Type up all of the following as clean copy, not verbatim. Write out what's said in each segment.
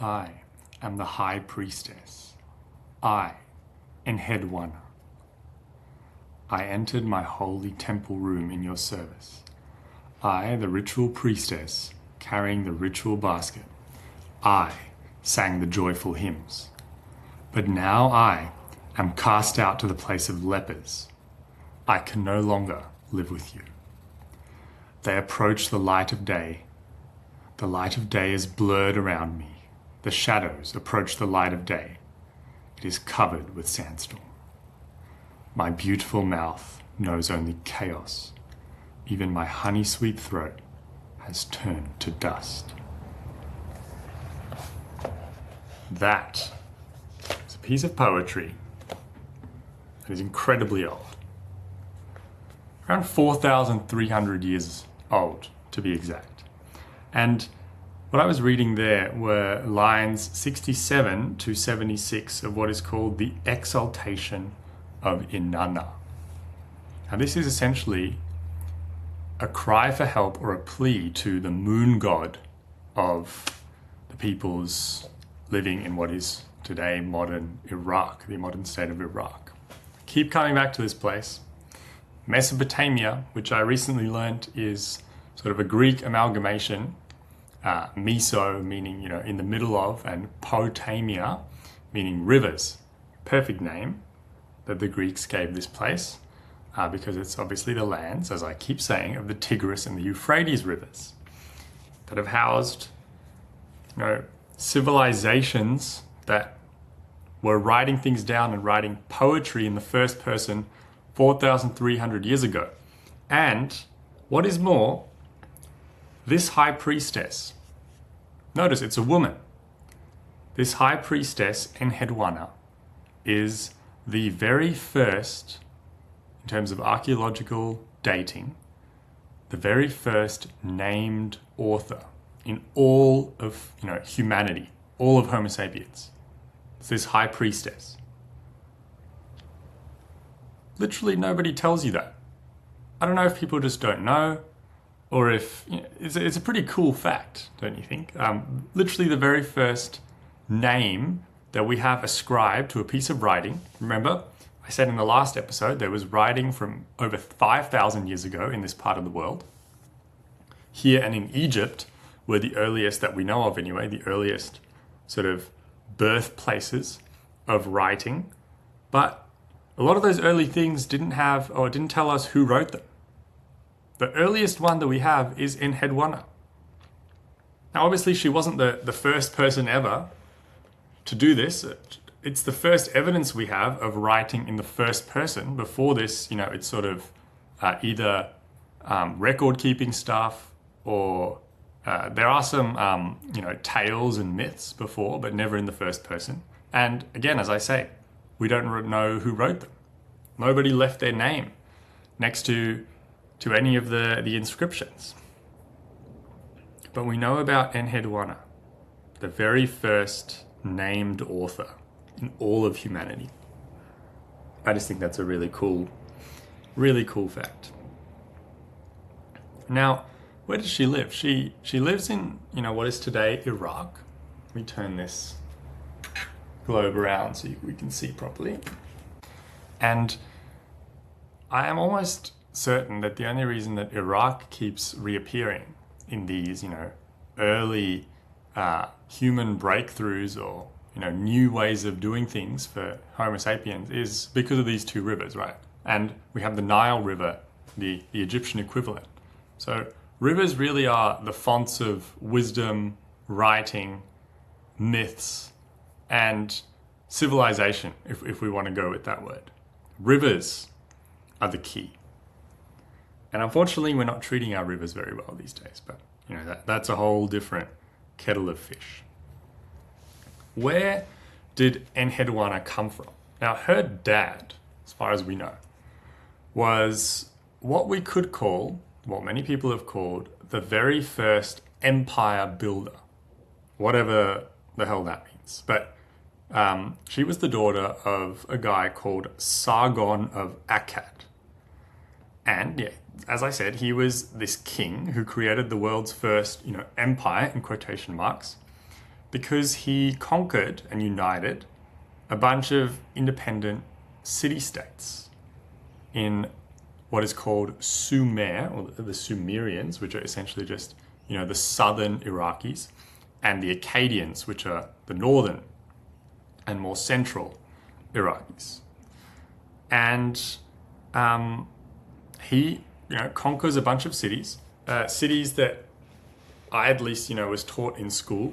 I am the high priestess. I, Enheduanna. I entered my holy temple room in your service. I, the ritual priestess, carrying the ritual basket. I sang the joyful hymns. But now I am cast out to the place of lepers. I can no longer live with you. They approach the light of day. The light of day is blurred around me. The shadows approach the light of day. It is covered with sandstorm. My beautiful mouth knows only chaos. Even my honey-sweet throat has turned to dust. That is a piece of poetry that is incredibly old. Around 4,300 years old, to be exact. And what I was reading there were lines 67 to 76 of what is called the exaltation of Inanna. Now this is essentially a cry for help or a plea to the moon god of the peoples living in what is today modern Iraq, the modern state of Iraq. Keep coming back to this place. Mesopotamia, which I recently learnt is sort of a Greek amalgamation, meso meaning, in the middle of, and potamia meaning rivers. Perfect name that the Greeks gave this place because it's obviously the lands, as I keep saying, of the Tigris and the Euphrates rivers that have housed, civilizations that were writing things down and writing poetry in the first person 4,300 years ago. And what is more, this high priestess, notice it's a woman. This high priestess, Enheduanna, is the very first, in terms of archaeological dating, the very first named author in all of humanity, all of Homo sapiens. It's this high priestess. Literally nobody tells you that. I don't know if people just don't know, or if it's a pretty cool fact, don't you think? Literally the very first name that we have ascribed to a piece of writing. Remember, I said in the last episode there was writing from over 5,000 years ago in this part of the world. Here and in Egypt were the earliest that we know of anyway, the earliest sort of birthplaces of writing. But a lot of those early things didn't tell us who wrote them. The earliest one that we have is Enheduanna. Now obviously she wasn't the first person ever to do this. It's the first evidence we have of writing in the first person. Before this, it's sort of either record-keeping stuff or there are some, tales and myths before, but never in the first person. And again, as I say, we don't know who wrote them. Nobody left their name next to any of the inscriptions. But we know about Enheduanna, the very first named author in all of humanity. I just think that's a really cool fact. Now, where does she live? She lives in, what is today Iraq. Let me turn this globe around so we can see properly. And I am almost certain that the only reason that Iraq keeps reappearing in these, early human breakthroughs or, new ways of doing things for Homo sapiens is because of these two rivers, right? And we have the Nile River, the Egyptian equivalent. So rivers really are the fonts of wisdom, writing, myths, and civilization, if we want to go with that word. Rivers are the key. And unfortunately, we're not treating our rivers very well these days, but that's a whole different kettle of fish. Where did Enheduanna come from? Now, her dad, as far as we know, was what we could call, what many people have called, the very first empire builder, whatever the hell that means. But she was the daughter of a guy called Sargon of Akkad. And yeah, as I said, he was this king who created the world's first, empire, in quotation marks. because he conquered and united a bunch of independent city-states in what is called Sumer, or the Sumerians, which are essentially just, the southern Iraqis, and the Akkadians, which are the northern and more central Iraqis. And he, conquers a bunch of cities, cities that I at least, was taught in school,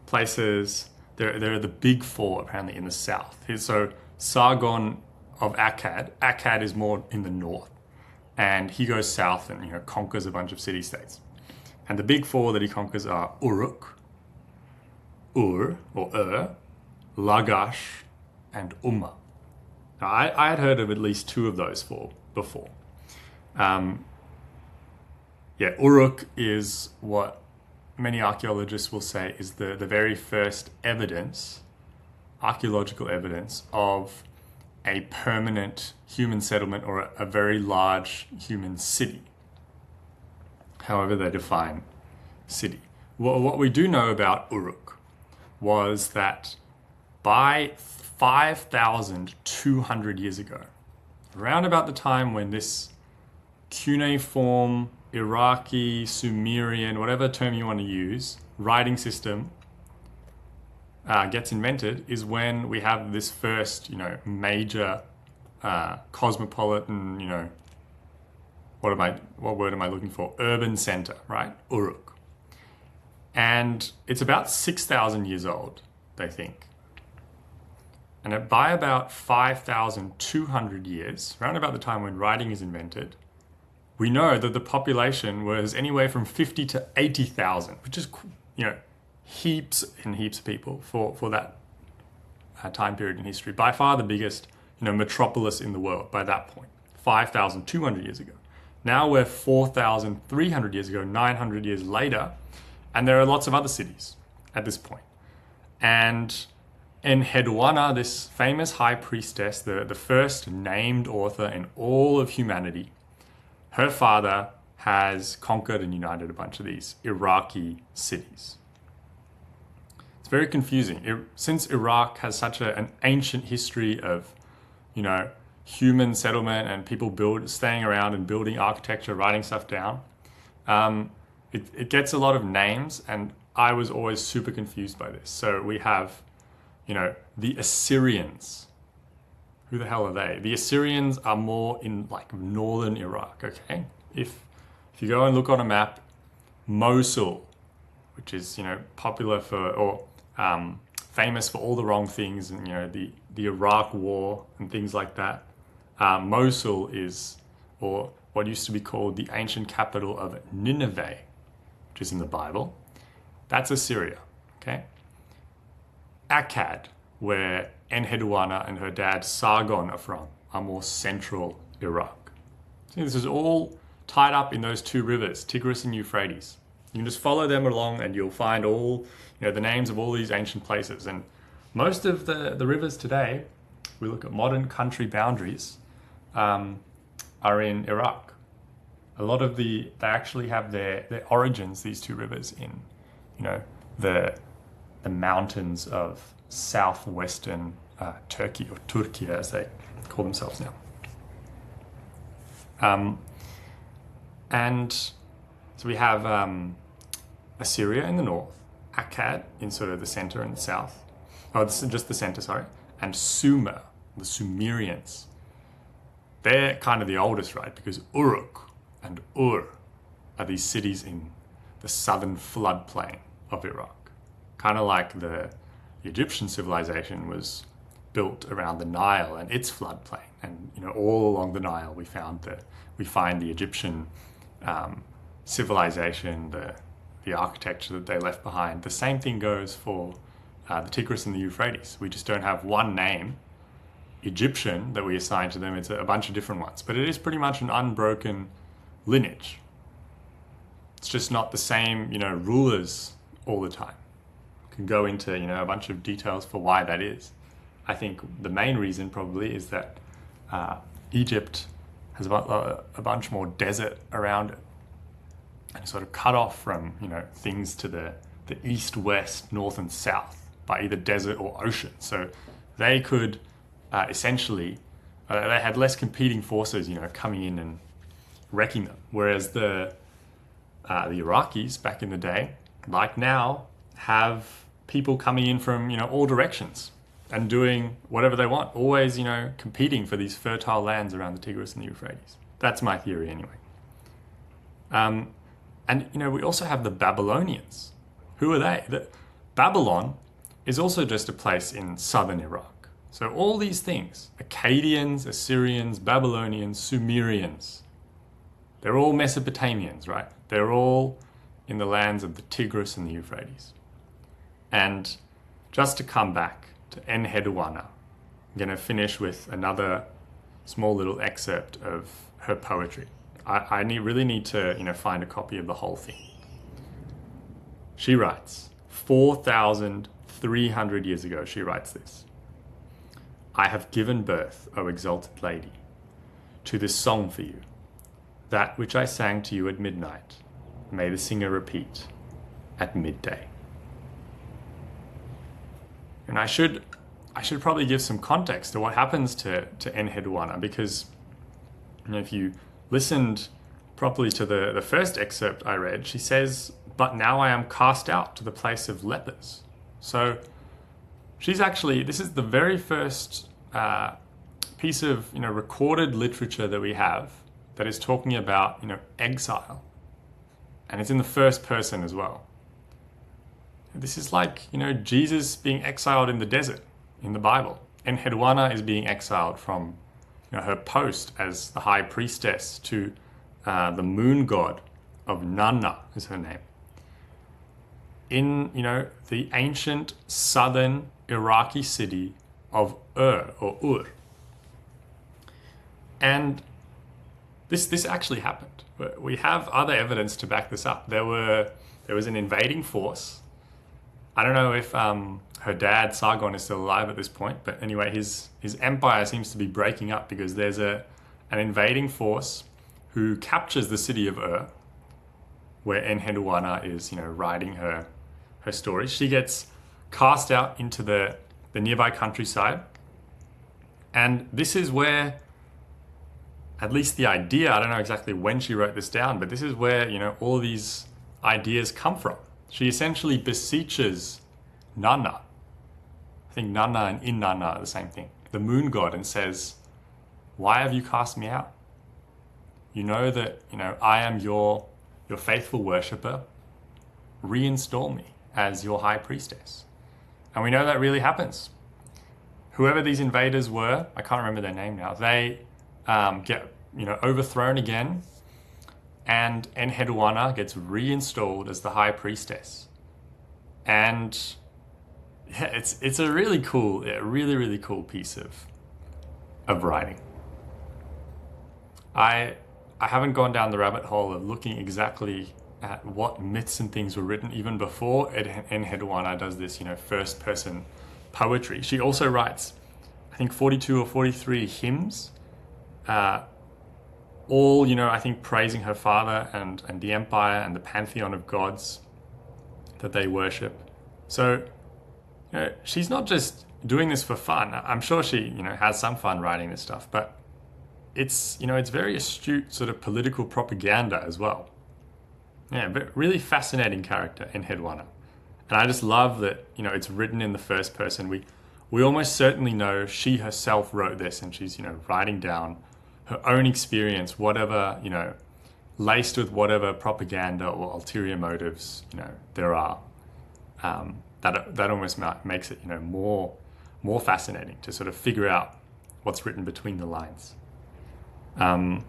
places, there are the big four apparently in the south. So Sargon of Akkad, Akkad is more in the north, and he goes south and, conquers a bunch of city-states. And the big four that he conquers are Uruk, Ur, or Lagash, and Umma. Now, I had heard of at least two of those four before. Uruk is what many archaeologists will say is the very first evidence, archaeological evidence, of a permanent human settlement or a very large human city, however they define city. What we do know about Uruk was that by 5,200 years ago, around about the time when this cuneiform, Iraqi, Sumerian, whatever term you want to use, writing system gets invented, is when we have this first, major cosmopolitan, what word am I looking for? Urban center, right? Uruk. And it's about 6,000 years old, they think. And by about 5,200 years, around about the time when writing is invented, we know that the population was anywhere from 50 to 80,000, which is, heaps and heaps of people for that time period in history. By far the biggest, metropolis in the world by that point, 5,200 years ago. Now we're 4,300 years ago, 900 years later, and there are lots of other cities at this point. And Enheduanna, this famous high priestess, the first named author in all of humanity, her father has conquered and united a bunch of these Iraqi cities. It's very confusing. Since Iraq has such an ancient history of, human settlement and people staying around and building architecture, writing stuff down, it gets a lot of names, and I was always super confused by this. So we have, the Assyrians. Who the hell are they? The Assyrians are more in northern Iraq, okay? If you go and look on a map, Mosul, which is, popular for, famous for all the wrong things, and, the Iraq war and things like that. Mosul is, or what used to be called the ancient capital of Nineveh, which is in the Bible. That's Assyria, okay? Akkad, where Enheduanna and her dad Sargon are from, are more central Iraq. See, this is all tied up in those two rivers, Tigris and Euphrates. You can just follow them along and you'll find all, the names of all these ancient places. And most of the rivers today, we look at modern country boundaries, are in Iraq. A lot of they actually have their origins, these two rivers, in, the mountains of southwestern Turkey, or Turkey as they call themselves now. And so we have Assyria in the north, Akkad in sort of the center and the south. Oh, this is just the center, sorry. And Sumer, the Sumerians. They're kind of the oldest, right? Because Uruk and Ur are these cities in the southern floodplain of Iraq. Kind of like the Egyptian civilization was built around the Nile and its floodplain. And, all along the Nile we find the Egyptian civilization, the architecture that they left behind. The same thing goes for the Tigris and the Euphrates. We just don't have one name, Egyptian, that we assign to them. It's a bunch of different ones. But it is pretty much an unbroken lineage. It's just not the same, rulers all the time. Can go into, a bunch of details for why that is. I think the main reason probably is that Egypt has a bunch more desert around it, and sort of cut off from, things to the the east, west, north, and south by either desert or ocean. So they could essentially, they had less competing forces, coming in and wrecking them. Whereas the Iraqis back in the day, like now, have people coming in from all directions and doing whatever they want, always competing for these fertile lands around the Tigris and the Euphrates. That's my theory anyway. And we also have the Babylonians. Who are they? Babylon is also just a place in southern Iraq. So all these things, Akkadians, Assyrians, Babylonians, Sumerians, they're all Mesopotamians, right? They're all in the lands of the Tigris and the Euphrates. And just to come back to Enheduanna, I'm going to finish with another small little excerpt of her poetry. I really need to find a copy of the whole thing. She writes, 4,300 years ago, she writes this. I have given birth, O exalted lady, to this song for you, that which I sang to you at midnight, may the singer repeat at midday. And I should probably give some context to what happens to Enheduanna, because if you listened properly to the first excerpt I read, she says, but now I am cast out to the place of lepers. So this is the very first piece of recorded literature that we have that is talking about exile, and it's in the first person as well. This is like Jesus being exiled in the desert in the Bible. Enheduanna is being exiled from her post as the high priestess to the moon god of Nanna is her name. In the ancient southern Iraqi city of Ur. And this actually happened. We have other evidence to back this up. There was an invading force. I don't know if her dad, Sargon, is still alive at this point, but anyway, his empire seems to be breaking up because there's an invading force who captures the city of Ur, where Enheduanna is, writing her story. She gets cast out into the nearby countryside, and this is where, at least the idea, I don't know exactly when she wrote this down, but this is where, all these ideas come from. She essentially beseeches Nanna. I think Nanna and Inanna are the same thing. The moon god, and says, why have you cast me out? You know that, I am your faithful worshipper. Reinstall me as your high priestess. And we know that really happens. Whoever these invaders were, I can't remember their name now, they get overthrown again, and Enheduanna gets reinstalled as the high priestess. And yeah, it's a really cool, really cool piece of writing. I haven't gone down the rabbit hole of looking exactly at what myths and things were written even before Enheduanna does this, first person poetry. She also writes, I think 42 or 43 hymns, all, I think praising her father and the empire and the pantheon of gods that they worship. So, she's not just doing this for fun. I'm sure she, has some fun writing this stuff, but it's very astute sort of political propaganda as well. Yeah, but really fascinating character, Enheduanna. And I just love that, it's written in the first person. We almost certainly know she herself wrote this, and she's, writing down her own experience, whatever, laced with whatever propaganda or ulterior motives, there are. That almost makes it, more fascinating to sort of figure out what's written between the lines. I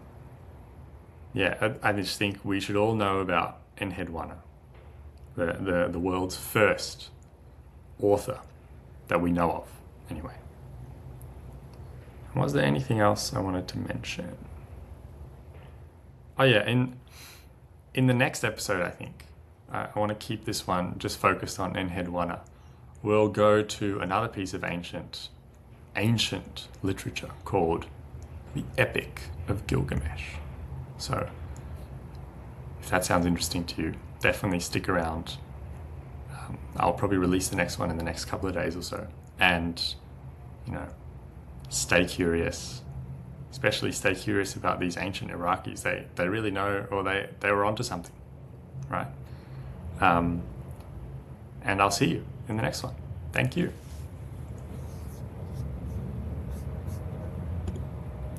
just think we should all know about Enheduanna, the world's first author that we know of, anyway. Was there anything else I wanted to mention? Oh yeah, in the next episode, I think, I want to keep this one just focused on Enheduanna. We'll go to another piece of ancient literature called the Epic of Gilgamesh. So, if that sounds interesting to you, definitely stick around I'll probably release the next one in the next couple of days or so. And, you know, stay curious. Especially stay curious about these ancient Iraqis. They really know, or they were onto something, right? And I'll see you in the next one. Thank you.